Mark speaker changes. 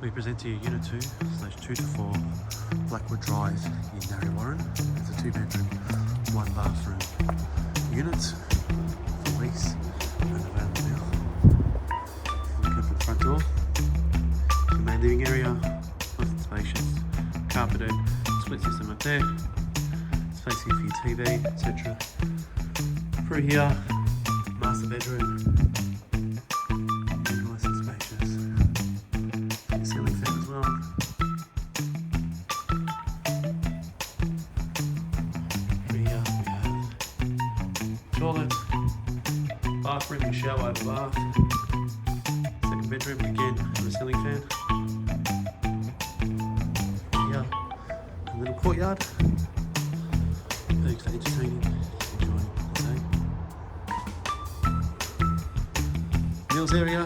Speaker 1: We present to you Unit 2/2 to 4 Blackwood Drive in Narre Warren. It's a 2-bedroom, 1-bathroom unit for lease and available now. Look up at the front door. The main living area, nice and spacious, carpeted, split system up there, spacing for your TV, etc. Through here, master bedroom. Nice and spacious. Your ceiling fan as well. Through here we have toilet, bathroom and shower over bath. Second bedroom again with a ceiling fan. Here, a little courtyard. Perfect for entertaining, enjoying the day. Meals area.